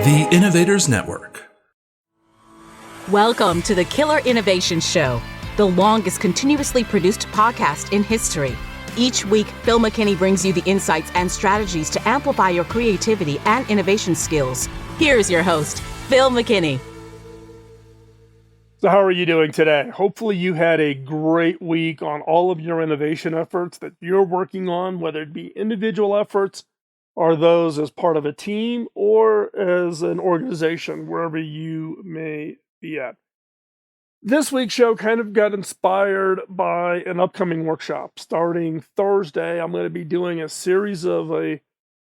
The Innovators Network. Welcome to the Killer Innovation Show, the longest continuously produced podcast in history. Each week, Phil McKinney brings you the insights and strategies to amplify your creativity and innovation skills. Here's your host, Phil McKinney. So how are you doing today? Hopefully you had a great week on all of your innovation efforts that you're working on, whether it be individual efforts or those as part of a team or as an organization, wherever you may be at. This week's show kind of got inspired by an upcoming workshop. Starting Thursday, I'm going to be doing a series of a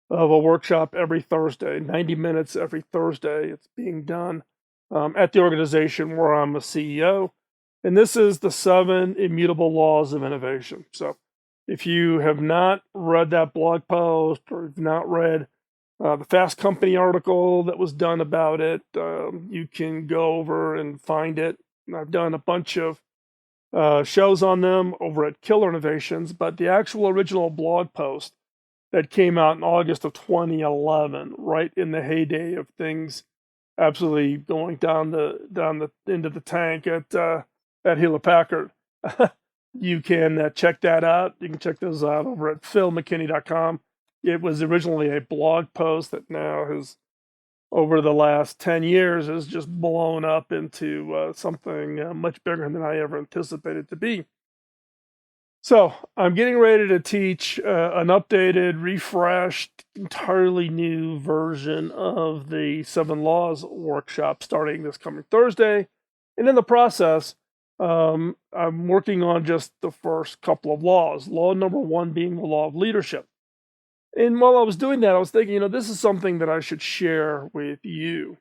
workshop every Thursday, 90 minutes every Thursday. It's being done at the organization where I'm a CEO. And this is the 7 immutable laws of innovation. So if you have not read that blog post or have not read the Fast Company article that was done about it, you can go over and find it. And I've done a bunch of shows on them over at Killer Innovations, but the actual original blog post that came out in August of 2011, right in the heyday of things absolutely going down the into the tank at Hewlett Packard. You can check that out. You can check those out over at philmckinney.com. It was originally a blog post that now has, over the last 10 years, has just blown up into something much bigger than I ever anticipated to be. So I'm getting ready to teach an updated, refreshed, entirely new version of the 7 Laws workshop starting this coming Thursday. And in the process, I'm working on just the first couple of laws. Law number 1 being the law of leadership. And while I was doing that, I was thinking, this is something that I should share with you.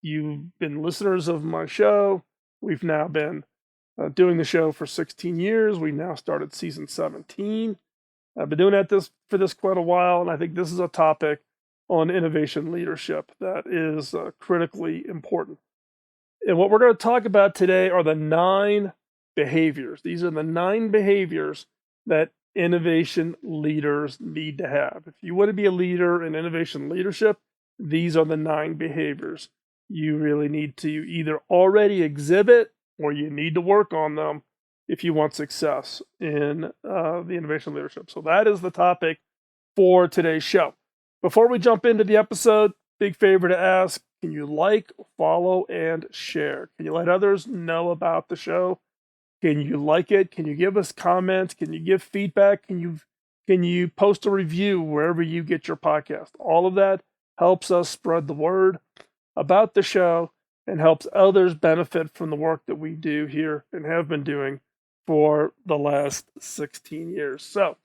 You've been listeners of my show. We've now been doing the show for 16 years. We now started season 17. I've been doing for this quite a while, and I think this is a topic on innovation leadership that is critically important. And what we're going to talk about today are the 9 behaviors. These are the 9 behaviors that innovation leaders need to have. If you want to be a leader in innovation leadership, these are the 9 behaviors you really need to either already exhibit or you need to work on them if you want success in the innovation leadership. So that is the topic for today's show. Before we jump into the episode, big favor to ask, can you like, follow, and share? Can you let others know about the show? Can you like it? Can you give us comments? Can you give feedback? Can you post a review wherever you get your podcast? All of that helps us spread the word about the show and helps others benefit from the work that we do here and have been doing for the last 16 years. So,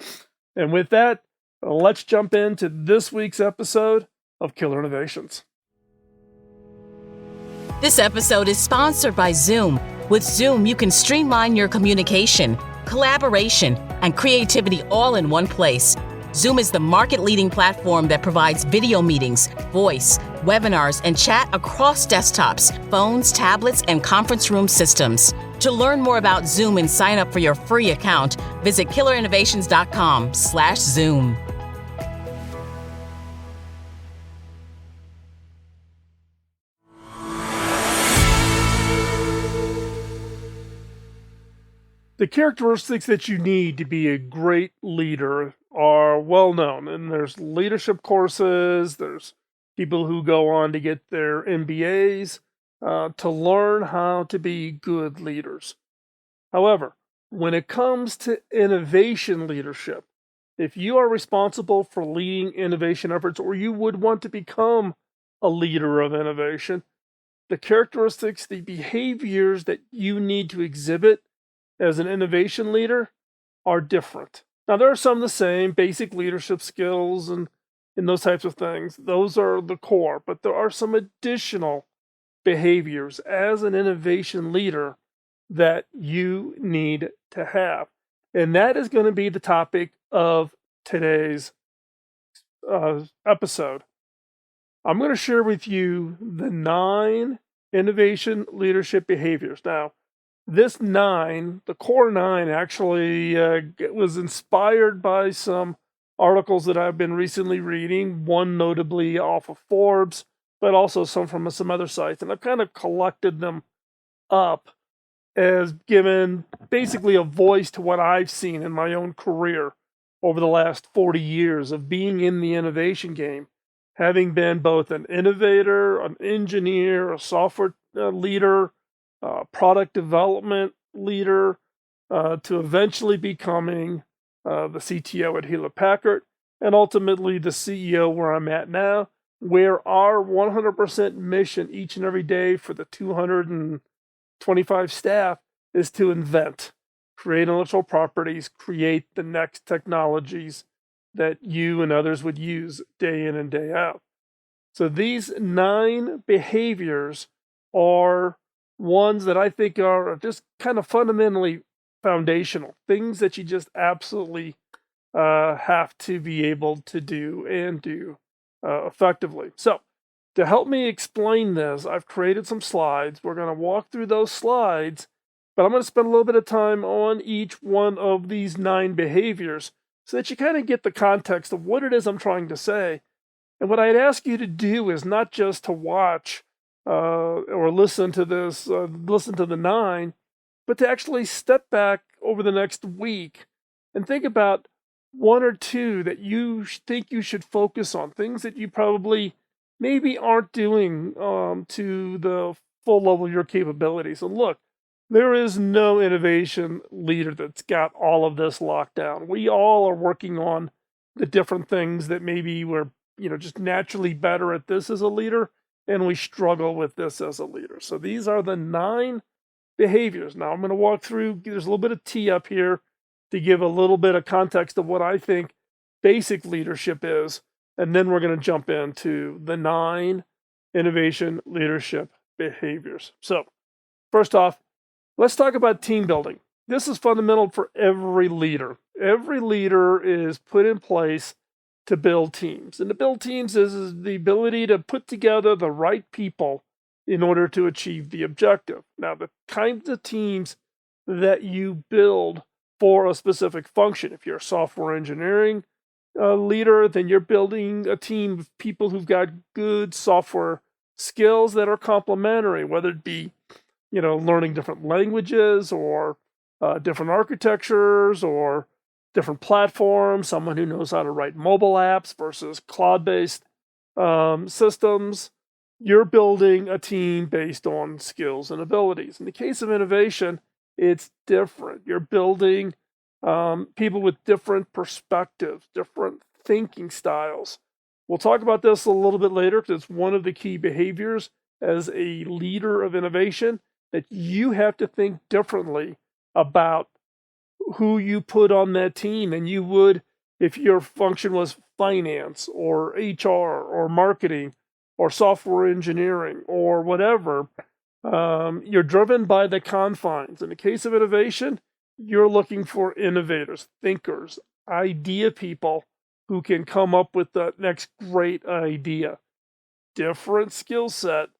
and with that, let's jump into this week's episode of Killer Innovations. This episode is sponsored by Zoom. With Zoom, you can streamline your communication, collaboration, and creativity all in one place. Zoom is the market-leading platform that provides video meetings, voice, webinars, and chat across desktops, phones, tablets, and conference room systems. To learn more about Zoom and sign up for your free account, visit killerinnovations.com/Zoom. The characteristics that you need to be a great leader are well known, and there's leadership courses, there's people who go on to get their MBAs to learn how to be good leaders. However, when it comes to innovation leadership, if you are responsible for leading innovation efforts, or you would want to become a leader of innovation, the characteristics, the behaviors that you need to exhibit as an innovation leader are different. Now, there are some of the same basic leadership skills and those types of things. Those are the core, but there are some additional behaviors as an innovation leader that you need to have. And that is going to be the topic of today's episode. I'm going to share with you the 9 innovation leadership behaviors. Now, this 9, the core 9, actually was inspired by some articles that I've been recently reading, one notably off of Forbes, but also some from some other sites. And I've kind of collected them up as given basically a voice to what I've seen in my own career over the last 40 years of being in the innovation game, having been both an innovator, an engineer, a software leader, product development leader, to eventually becoming the CTO at Hewlett Packard, and ultimately the CEO where I'm at now, where our 100% mission each and every day for the 225 staff is to invent, create intellectual properties, create the next technologies that you and others would use day in and day out. So these 9 behaviors are ones that I think are just kind of fundamentally foundational, things that you just absolutely have to be able to do and do effectively. So to help me explain this, I've created some slides. We're going to walk through those slides, but I'm going to spend a little bit of time on each one of these 9 behaviors so that you kind of get the context of what it is I'm trying to say. And what I'd ask you to do is not just to watch or listen to this, listen to the 9, but to actually step back over the next week and think about 1 or 2 that you think you should focus on, things that you probably maybe aren't doing to the full level of your capabilities. And look, there is no innovation leader that's got all of this locked down. We all are working on the different things that maybe we're just naturally better at this as a leader, and we struggle with this as a leader. So these are the 9 behaviors. Now I'm going to walk through, there's a little bit of tee up here to give a little bit of context of what I think basic leadership is, and then we're going to jump into the 9 innovation leadership behaviors. So first off, let's talk about team building. This is fundamental for every leader. Every leader is put in place to build teams. And to build teams is the ability to put together the right people in order to achieve the objective. Now, the kinds of teams that you build for a specific function, if you're a software engineering leader, then you're building a team of people who've got good software skills that are complementary, whether it be learning different languages or different architectures or different platforms, someone who knows how to write mobile apps versus cloud-based systems. You're building a team based on skills and abilities. In the case of innovation, it's different. You're building people with different perspectives, different thinking styles. We'll talk about this a little bit later because it's one of the key behaviors as a leader of innovation, that you have to think differently about who you put on that team than you would if your function was finance or HR or marketing or software engineering or whatever. You're driven by the confines. In the case of innovation, you're looking for innovators, thinkers, idea people who can come up with the next great idea. Different skill set,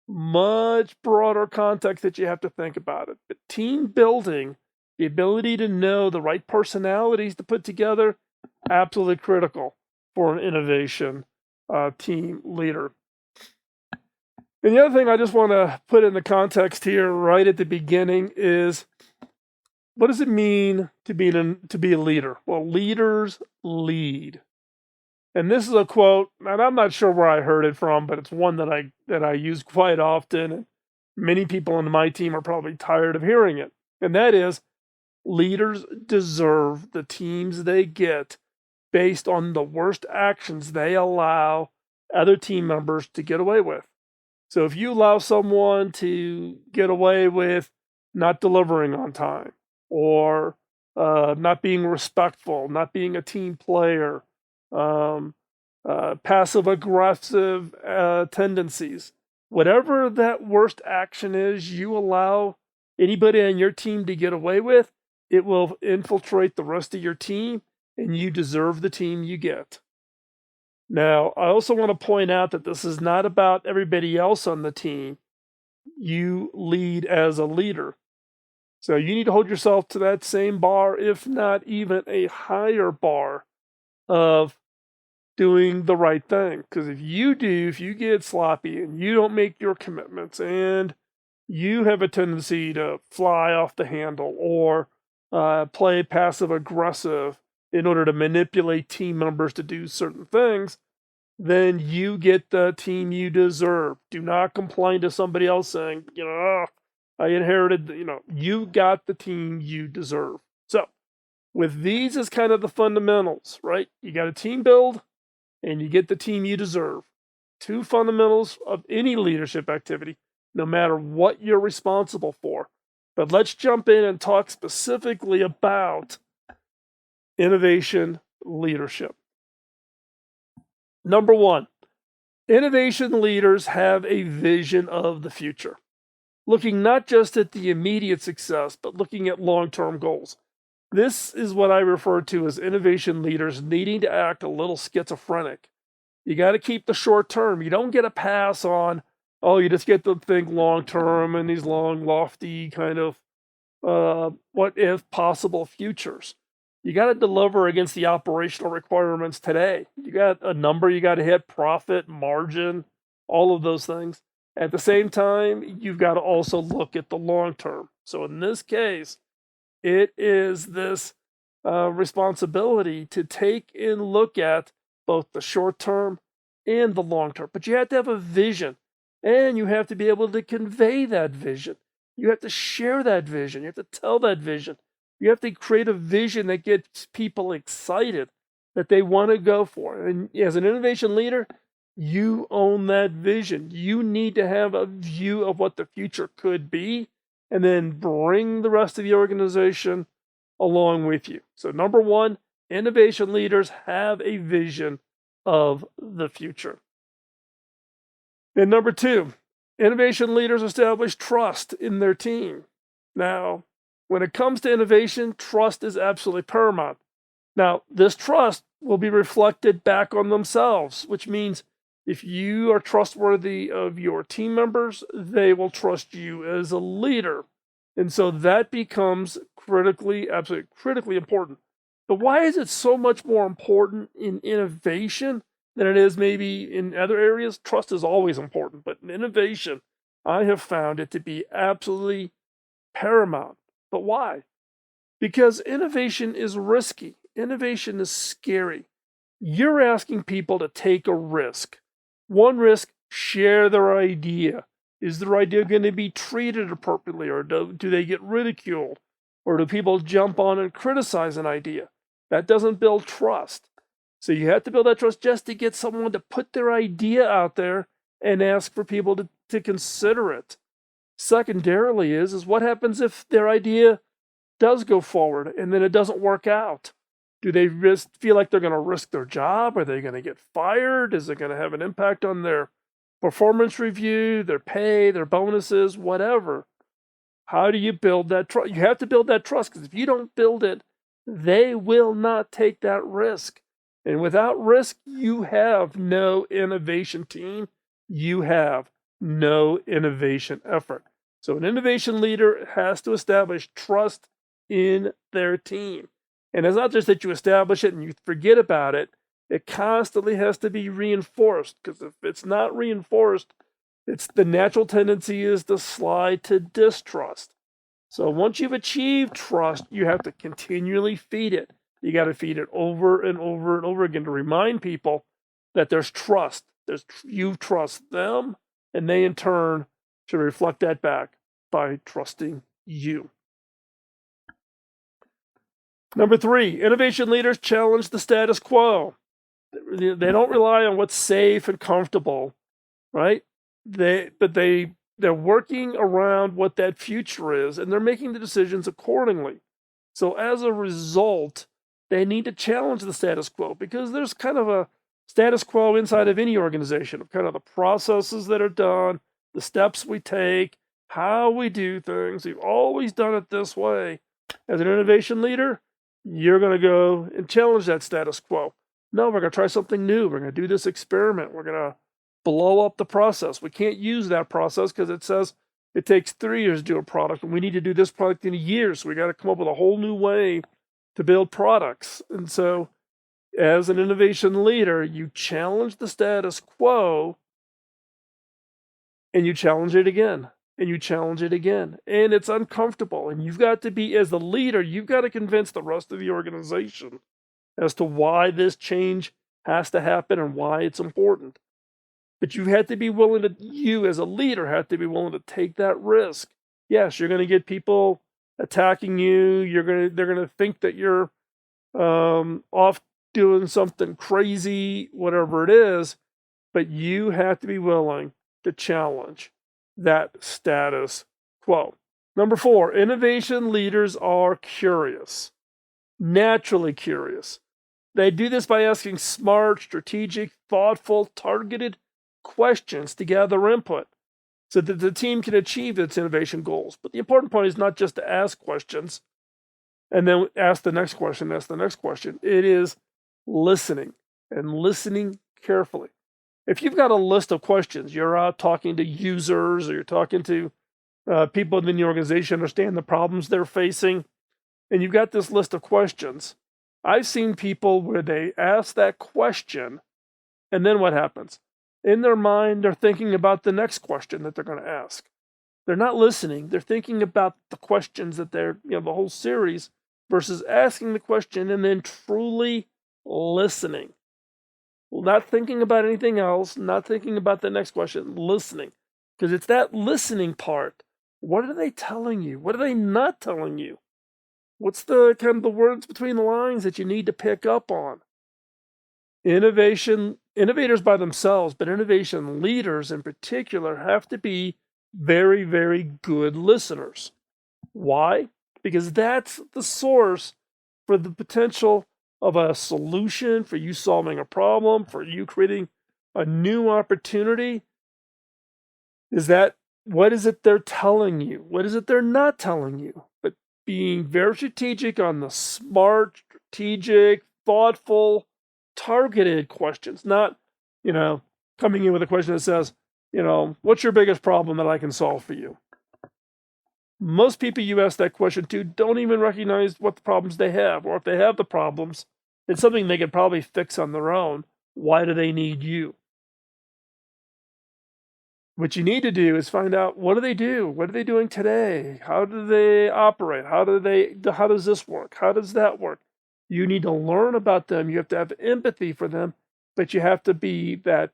much broader context that you have to think about it. But team building, the ability to know the right personalities to put together, absolutely critical for an innovation team leader. And the other thing I just want to put in the context here right at the beginning is, what does it mean to be a leader? Well, leaders lead. And this is a quote, and I'm not sure where I heard it from, but it's one that I use quite often. And many people on my team are probably tired of hearing it. And that is, leaders deserve the teams they get based on the worst actions they allow other team members to get away with. So if you allow someone to get away with not delivering on time, or not being respectful, not being a team player, passive aggressive tendencies, whatever that worst action is you allow anybody on your team to get away with, it will infiltrate the rest of your team, and you deserve the team you get. Now, I also want to point out that this is not about everybody else on the team. You lead as a leader. So you need to hold yourself to that same bar, if not even a higher bar of doing the right thing. Because if you get sloppy and you don't make your commitments and you have a tendency to fly off the handle or play passive aggressive in order to manipulate team members to do certain things, then you get the team you deserve. Do not complain to somebody else saying, "Oh, I inherited," you got the team you deserve. So, with these as kind of the fundamentals, right? You got a team build and you get the team you deserve. Two fundamentals of any leadership activity, no matter what you're responsible for. But let's jump in and talk specifically about innovation leadership. Number one, innovation leaders have a vision of the future, looking not just at the immediate success, but looking at long-term goals. This is what I refer to as innovation leaders needing to act a little schizophrenic. You got to keep the short term. You don't get a pass on, you just get to think long term and these long, lofty kind of what if possible futures. You got to deliver against the operational requirements today. You got a number you got to hit, profit, margin, all of those things. At the same time, you've got to also look at the long term. So in this case, it is this responsibility to take and look at both the short term and the long term. But you have to have a vision, and you have to be able to convey that vision. You have to share that vision. You have to tell that vision. You have to create a vision that gets people excited, that they want to go for. And as an innovation leader, you own that vision. You need to have a view of what the future could be, and then bring the rest of the organization along with you. So number one, innovation leaders have a vision of the future. And number two, innovation leaders establish trust in their team. Now, when it comes to innovation, trust is absolutely paramount. Now, this trust will be reflected back on themselves, which means if you are trustworthy of your team members, they will trust you as a leader. And so that becomes absolutely critically important. But why is it so much more important in innovation than it is maybe in other areas? Trust is always important, but in innovation, I have found it to be absolutely paramount. But why? Because innovation is risky. Innovation is scary. You're asking people to take a risk. One risk, share their idea. Is their idea going to be treated appropriately, or do they get ridiculed? Or do people jump on and criticize an idea? That doesn't build trust. So you have to build that trust just to get someone to put their idea out there and ask for people to consider it. Secondarily is what happens if their idea does go forward and then it doesn't work out? Do they feel like they're going to risk their job? Are they going to get fired? Is it going to have an impact on their performance review, their pay, their bonuses, whatever? How do you build that trust? You have to build that trust, because if you don't build it, they will not take that risk. And without risk, you have no innovation team. You have no innovation effort. So an innovation leader has to establish trust in their team. And it's not just that you establish it and you forget about it. It constantly has to be reinforced, because if it's not reinforced, the natural tendency is to slide to distrust. So once you've achieved trust, you have to continually feed it. You got to feed it over and over and over again to remind people that there's trust. You trust them, and they in turn should reflect that back by trusting you. Number three, innovation leaders challenge the status quo. They don't rely on what's safe and comfortable, right? They're working around what that future is, and they're making the decisions accordingly. So as a result, they need to challenge the status quo, because there's kind of a status quo inside of any organization of kind of the processes that are done, the steps we take, how we do things. We've always done it this way. As an innovation leader, you're going to go and challenge that status quo. No, we're going to try something new. We're going to do this experiment. We're going to blow up the process. We can't use that process because it says it takes 3 years to do a product, and we need to do this product in a year. So we got to come up with a whole new way to build products. And so as an innovation leader, you challenge the status quo and you challenge it again and you challenge it again. And it's uncomfortable. And you've got to be, as the leader, you've got to convince the rest of the organization as to why this change has to happen and why it's important. But you have to be willing to, you as a leader have to be willing to take that risk. Yes, you're going to get people attacking you. They're going to think that you're off doing something crazy, whatever it is. But you have to be willing to challenge that status quo. Number 4, innovation leaders are curious, naturally curious. They do this by asking smart, strategic, thoughtful, targeted questions to gather input so that the team can achieve its innovation goals. But the important point is not just to ask questions and then ask the next question, ask the next question. It is listening and listening carefully. If you've got a list of questions, you're out talking to users or you're talking to people within the organization, understand the problems they're facing, and you've got this list of questions. I've seen people where they ask that question, and then what happens? In their mind, they're thinking about the next question that they're going to ask. They're not listening. They're thinking about the questions that they're, the whole series, versus asking the question and then truly listening. Not thinking about anything else, not thinking about the next question, listening. Because it's that listening part. What are they telling you? What are they not telling you? What's the kind of the words between the lines that you need to pick up on? Innovators by themselves, but innovation leaders in particular have to be very, very good listeners. Why? Because that's the source for the potential of a solution, for you solving a problem, for you creating a new opportunity. Is that, what is it they're telling you? What is it they're not telling you? But being very strategic on the smart, strategic, thoughtful, targeted questions, not, coming in with a question that says, what's your biggest problem that I can solve for you? Most people you ask that question to don't even recognize what the problems they have, or if they have the problems, it's something they could probably fix on their own. Why do they need you? What you need to do is find out, what do they do? What are they doing today? How do they operate? How does this work? How does that work? You need to learn about them. You have to have empathy for them, but you have to be that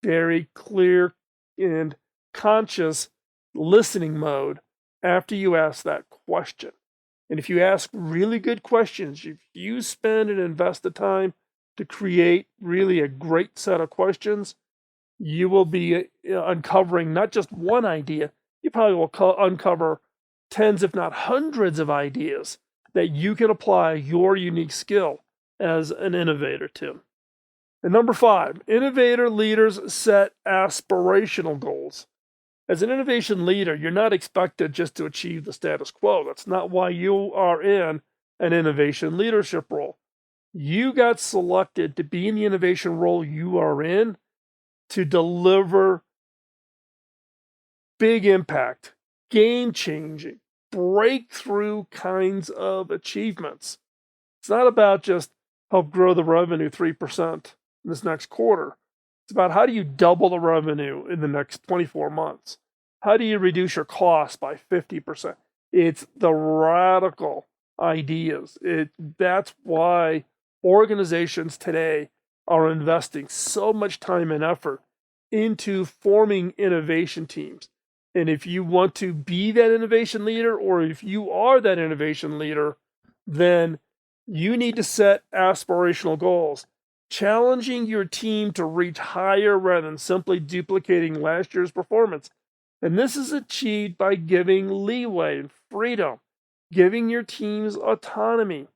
very clear and conscious listening mode after you ask that question. And if you ask really good questions, if you spend and invest the time to create really a great set of questions, you will be uncovering not just one idea, you probably will uncover tens, if not hundreds of ideas that you can apply your unique skill as an innovator to. And number 5, innovator leaders set aspirational goals. As an innovation leader, you're not expected just to achieve the status quo. That's not why you are in an innovation leadership role. You got selected to be in the innovation role you are in to deliver big impact, game-changing, breakthrough kinds of achievements. It's not about just help grow the revenue 3% in this next quarter. It's about how do you double the revenue in the next 24 months? How do you reduce your costs by 50%? It's the radical ideas. That's why organizations today are investing so much time and effort into forming innovation teams. And if you want to be that innovation leader, or if you are that innovation leader, then you need to set aspirational goals, challenging your team to reach higher rather than simply duplicating last year's performance. And this is achieved by giving leeway and freedom, giving your teams autonomy.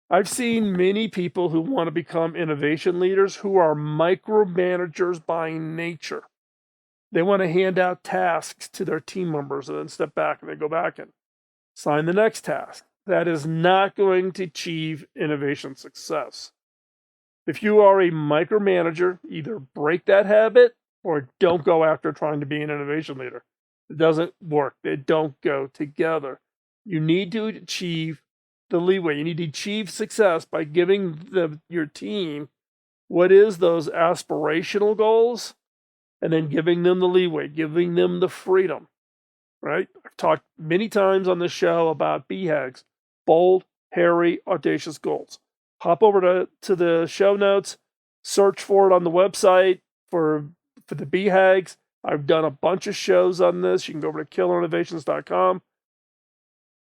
I've seen many people who want to become innovation leaders who are micromanagers by nature. They want to hand out tasks to their team members and then step back and then go back and sign the next task. That is not going to achieve innovation success. If you are a micromanager, either break that habit or don't go after trying to be an innovation leader. It doesn't work. They don't go together. You need to achieve the leeway. You need to achieve success by giving your team what is those aspirational goals, and then giving them the leeway, giving them the freedom, right? I've talked many times on this show about BHAGs, bold, hairy, audacious goals. Hop over to the show notes, search for it on the website for the BHAGs. I've done a bunch of shows on this. You can go over to killerinnovations.com.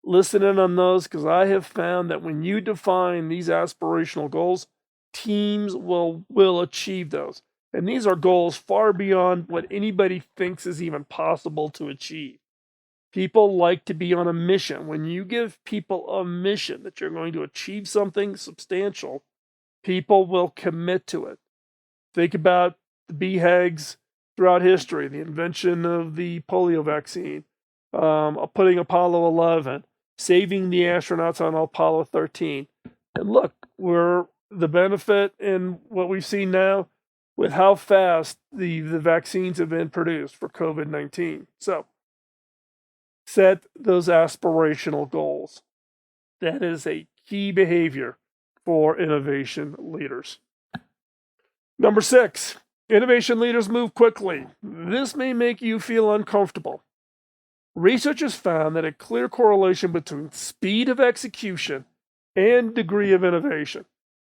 Listen in on those, because I have found that when you define these aspirational goals, teams will achieve those. And these are goals far beyond what anybody thinks is even possible to achieve. People like to be on a mission. When you give people a mission that you're going to achieve something substantial, people will commit to it. Think about the BHAGs throughout history, the invention of the polio vaccine, putting Apollo 11, saving the astronauts on Apollo 13. And look, we're the benefit in what we've seen now with how fast the vaccines have been produced for COVID-19. So, set those aspirational goals. That is a key behavior for innovation leaders. Number 6, innovation leaders move quickly. This may make you feel uncomfortable. Research has found that a clear correlation between speed of execution and degree of innovation.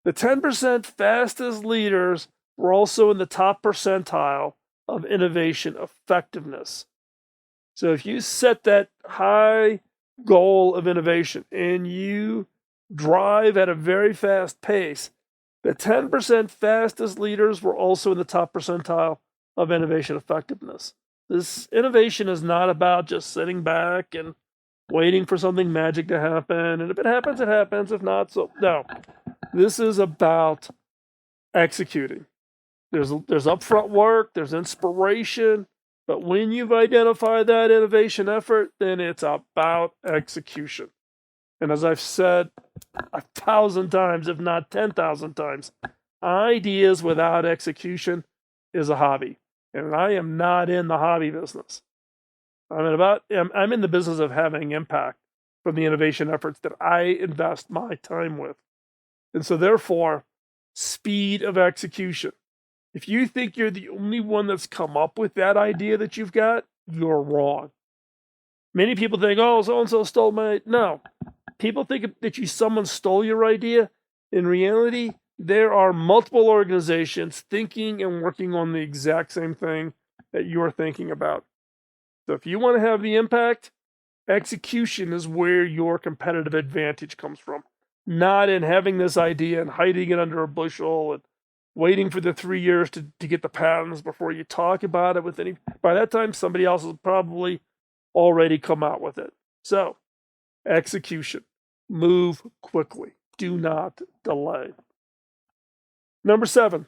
The 10% fastest leaders were also in the top percentile of innovation effectiveness. So if you set that high goal of innovation and you drive at a very fast pace, the 10% fastest leaders were also in the top percentile of innovation effectiveness. This innovation is not about just sitting back and waiting for something magic to happen. And if it happens, it happens. If not, so no. This is about executing. There's upfront work, there's inspiration, but when you've identified that innovation effort, then it's about execution. And as I've said 1,000 times, if not 10,000 times, ideas without execution is a hobby. And I am not in the hobby business. I'm in the business of having impact from the innovation efforts that I invest my time with. And so therefore, speed of execution. If you think you're the only one that's come up with that idea that you've got, you're wrong. Many people think, oh, so-and-so stole my... No. People think that someone stole your idea. In reality, there are multiple organizations thinking and working on the exact same thing that you're thinking about. So if you want to have the impact, execution is where your competitive advantage comes from. Not in having this idea and hiding it under a bushel and waiting for the 3 years to get the patents before you talk about it with any... By that time, somebody else has probably already come out with it. So, execution. Move quickly. Do not delay. Number 7,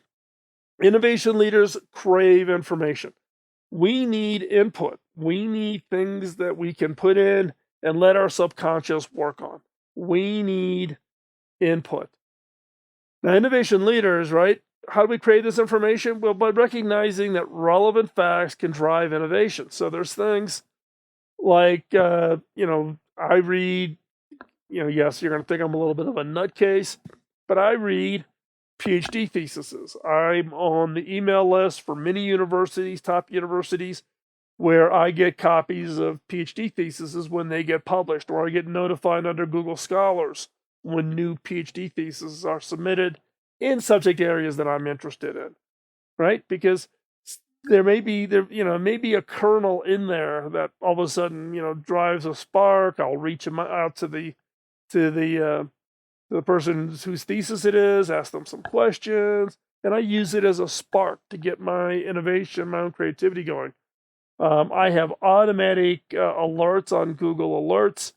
innovation leaders crave information. We need input. We need things that we can put in and let our subconscious work on. We need input. Now, innovation leaders, right? How do we create this information? Well, by recognizing that relevant facts can drive innovation. So there's things like, I read, yes, you're going to think I'm a little bit of a nutcase, but I read PhD theses. I'm on the email list for many universities, top universities, where I get copies of PhD theses when they get published, or I get notified under Google Scholars when new PhD theses are submitted in subject areas that I'm interested in, right? Because there may be a kernel in there that all of a sudden, drives a spark. I'll reach out to the person whose thesis it is, ask them some questions, and I use it as a spark to get my innovation, my own creativity going. I have automatic alerts on Google Alerts,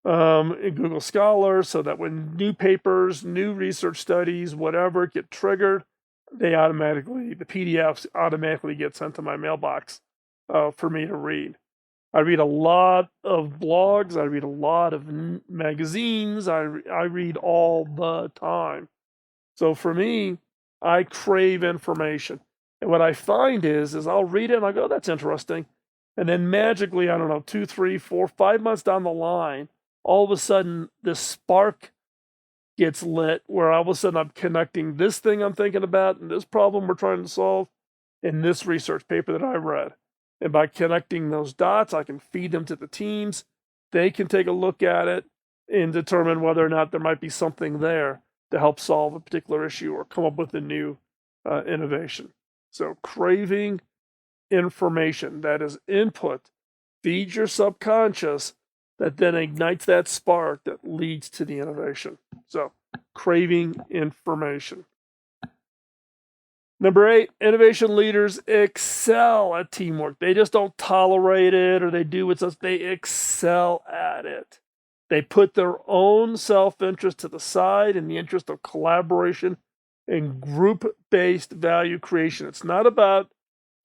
in Google Scholar, so that when new papers, new research studies, whatever get triggered, the PDFs automatically get sent to my mailbox for me to read. I read a lot of blogs. I read a lot of magazines. I read all the time. So for me, I crave information. And what I find is I'll read it and I go, that's interesting. And then magically, I don't know, 2, 3, 4, 5 months down the line, all of a sudden this spark gets lit where all of a sudden I'm connecting this thing I'm thinking about and this problem we're trying to solve in this research paper that I read. And by connecting those dots, I can feed them to the teams. They can take a look at it and determine whether or not there might be something there to help solve a particular issue or come up with a new innovation. So craving information, that is input, feeds your subconscious, that then ignites that spark that leads to the innovation. So craving information. Number 8, innovation leaders excel at teamwork. They just don't tolerate it or they do what's us. They excel at it. They put their own self-interest to the side in the interest of collaboration and group-based value creation. It's not about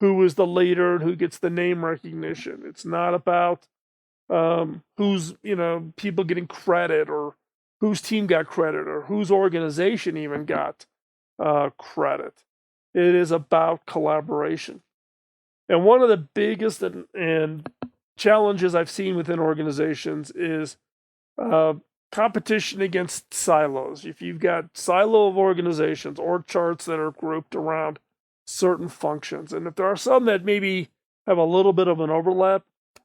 who is the leader and who gets the name recognition. It's not about who's, people getting credit or whose team got credit or whose organization even got credit. It is about collaboration. And one of the biggest and challenges I've seen within organizations is competition against silos. If you've got silo of organizations, org charts that are grouped around certain functions, and if there are some that maybe have a little bit of an overlap,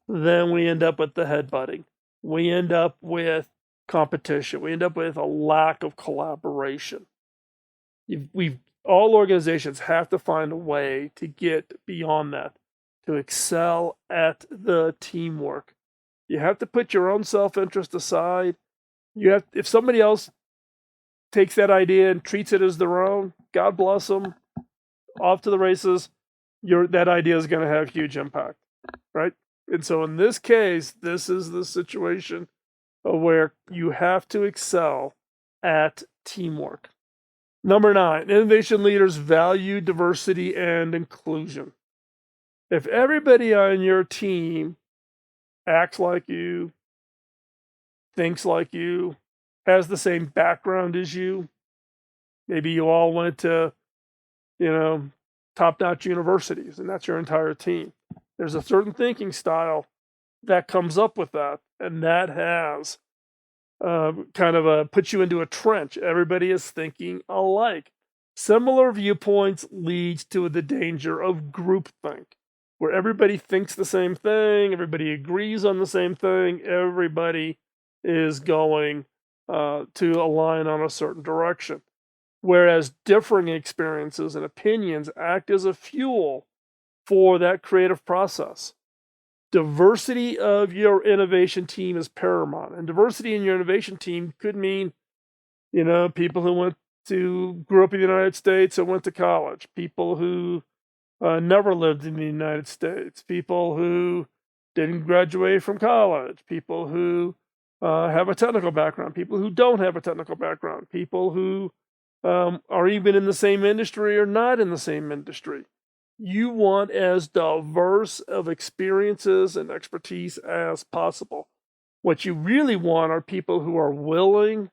then we end up with the headbutting. We end up with competition. We end up with a lack of collaboration. All organizations have to find a way to get beyond that, to excel at the teamwork. You have to put your own self-interest aside. If somebody else takes that idea and treats it as their own, God bless them, off to the races. That idea is going to have huge impact, right? And so in this case, this is the situation where you have to excel at teamwork. Number 9, innovation leaders value diversity and inclusion. If everybody on your team acts like you, thinks like you, has the same background as you, maybe you all went to, top-notch universities, and that's your entire team. There's a certain thinking style that comes up with that, and that has puts you into a trench. Everybody is thinking alike. Similar viewpoints leads to the danger of groupthink, where everybody thinks the same thing, everybody agrees on the same thing, everybody is going to align on a certain direction. Whereas differing experiences and opinions act as a fuel for that creative process. Diversity of your innovation team is paramount. And diversity in your innovation team could mean, people who grew up in the United States and went to college, people who never lived in the United States, people who didn't graduate from college, people who have a technical background, people who don't have a technical background, people who are even in the same industry or not in the same industry. You want as diverse of experiences and expertise as possible. What you really want are people who are willing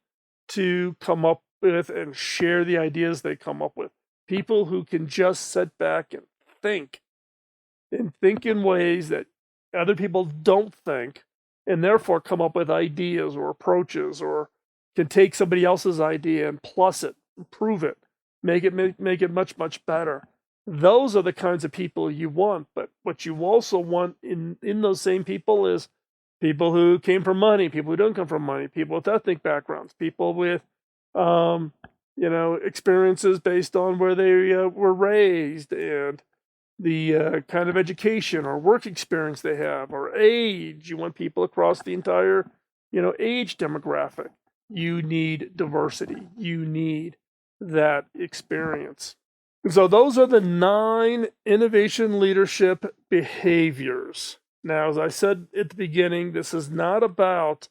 to come up with and share the ideas they come up with. People who can just sit back and think in ways that other people don't think, and therefore come up with ideas or approaches, or can take somebody else's idea and plus it, improve it, make it much, much better. Those are the kinds of people you want. But what you also want in those same people is people who came from money, people who don't come from money, people with ethnic backgrounds, people with experiences based on where they were raised and the kind of education or work experience they have, or age. You want people across the entire age demographic. You need diversity. You need that experience. And so those are the 9 innovation leadership behaviors. Now, as I said at the beginning, this is not about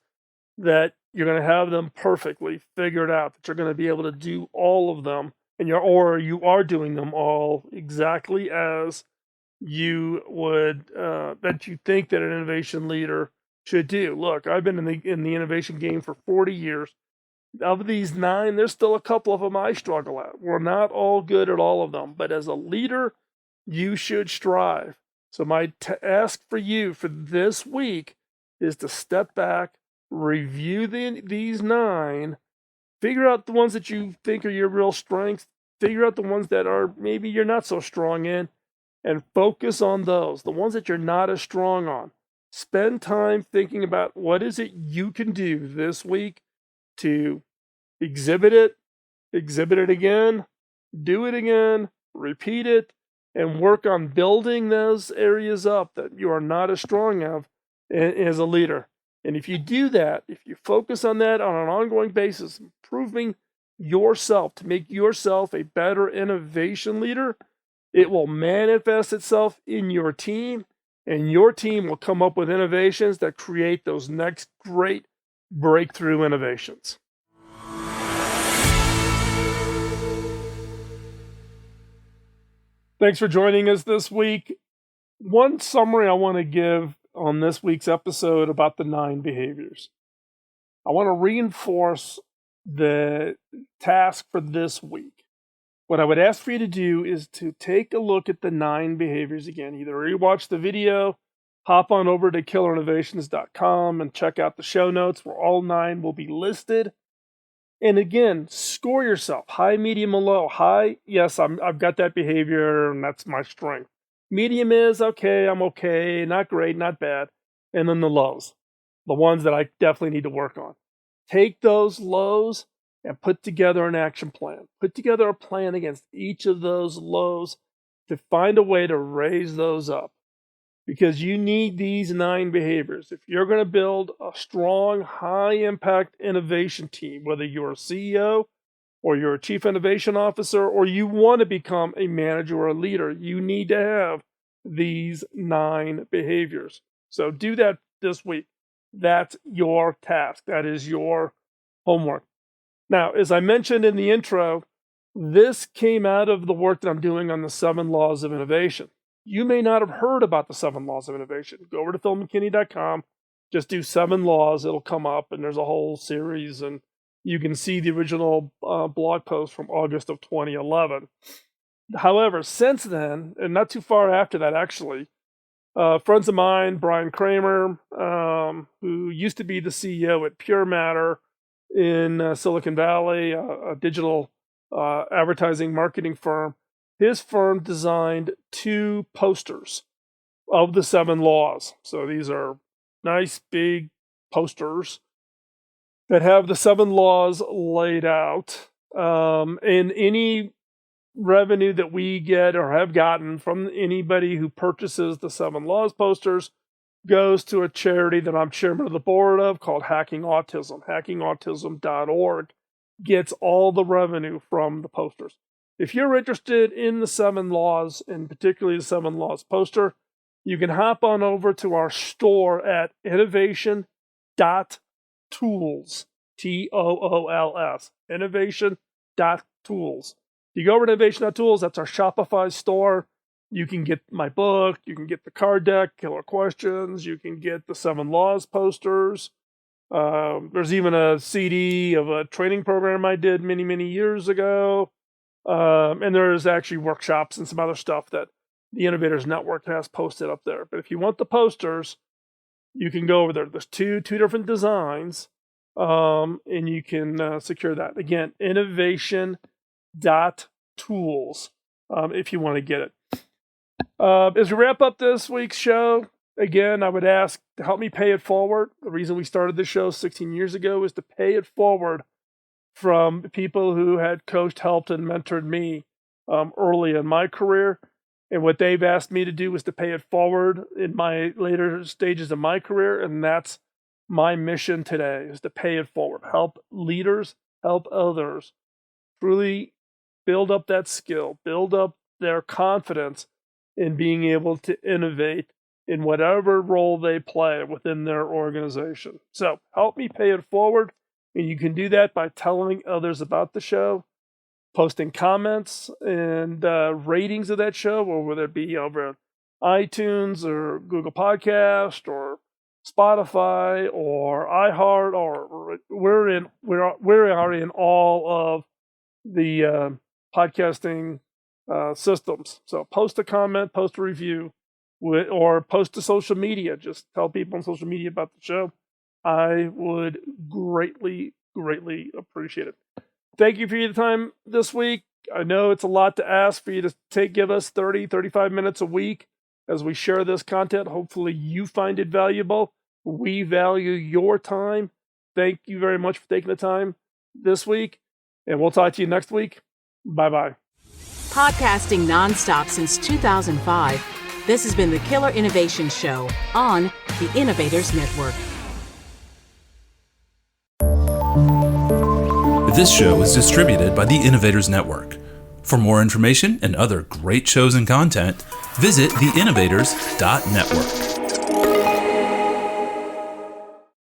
that you're going to have them perfectly figured out, that you're going to be able to do all of them, and you are doing them all exactly as you would, that you think that an innovation leader should do. Look, I've been in the innovation game for 40 years. Of these 9, there's still a couple of them I struggle at. We're not all good at all of them, but as a leader, you should strive. So my task for you for this week is to step back, review these 9, figure out the ones that you think are your real strengths, figure out the ones that are maybe you're not so strong in, and focus on those, the ones that you're not as strong on. Spend time thinking about what is it you can do this week to exhibit it again, do it again, repeat it, and work on building those areas up that you are not as strong of as a leader. And if you do that, if you focus on that on an ongoing basis, improving yourself to make yourself a better innovation leader, it will manifest itself in your team, and your team will come up with innovations that create those next great breakthrough innovations. Thanks for joining us this week. One summary I want to give on this week's episode about the 9 behaviors. I want to reinforce the task for this week. What I would ask for you to do is to take a look at the 9 behaviors again. Either rewatch the video, hop on over to killerinnovations.com and check out the show notes where all 9 will be listed. And again, score yourself, high, medium, and low. High, yes, I've got that behavior and that's my strength. Medium is, okay, I'm okay, not great, not bad. And then the lows, the ones that I definitely need to work on. Take those lows and put together an action plan. Put together a plan against each of those lows to find a way to raise those up. Because you need these 9 behaviors. If you're going to build a strong, high-impact innovation team, whether you're a CEO or you're a chief innovation officer or you want to become a manager or a leader, you need to have these 9 behaviors. So do that this week. That's your task. That is your homework. Now, as I mentioned in the intro, this came out of the work that I'm doing on the 7 laws of innovation. You may not have heard about the 7 laws of innovation. Go over to philmckinney.com, just do 7 laws, it'll come up, and there's a whole series, and you can see the original blog post from August of 2011. However, since then, and not too far after that actually, friends of mine, Brian Kramer, who used to be the CEO at Pure Matter in Silicon Valley, a digital advertising marketing firm, his firm designed 2 posters of the 7 laws. So these are nice big posters that have the 7 laws laid out. And any revenue that we get or have gotten from anybody who purchases the 7 laws posters goes to a charity that I'm chairman of the board of called Hacking Autism. HackingAutism.org gets all the revenue from the posters. If you're interested in the 7 laws, and particularly the 7 laws poster, you can hop on over to our store at innovation.tools, Tools, innovation.tools. You go over to innovation.tools, that's our Shopify store. You can get my book, you can get the card deck, Killer Questions, you can get the 7 laws posters. There's even a CD of a training program I did many, many years ago. And there's actually workshops and some other stuff that the Innovators Network has posted up there. But if you want the posters, you can go over there. There's two different designs, and you can secure that. Again, innovation.tools if you want to get it. As we wrap up this week's show, again, I would ask to help me pay it forward. The reason we started this show 16 years ago is to pay it forward from people who had coached, helped, and mentored me early in my career. And what they've asked me to do is to pay it forward in my later stages of my career. And that's my mission today, is to pay it forward. Help leaders, help others truly build up that skill, build up their confidence in being able to innovate in whatever role they play within their organization. So help me pay it forward. And you can do that by telling others about the show, posting comments and ratings of that show, or whether it be over iTunes or Google Podcast or Spotify or iHeart, or we are in all of the podcasting systems. So post a comment, post a review, or post to social media. Just tell people on social media about the show. I would greatly, greatly appreciate it. Thank you for your time this week. I know it's a lot to ask for you to give us 30, 35 minutes a week as we share this content. Hopefully you find it valuable. We value your time. Thank you very much for taking the time this week, and we'll talk to you next week. Bye-bye. Podcasting nonstop since 2005, this has been the Killer Innovation Show on the Innovators Network. This show is distributed by the Innovators Network. For more information and other great shows and content, visit theinnovators.network.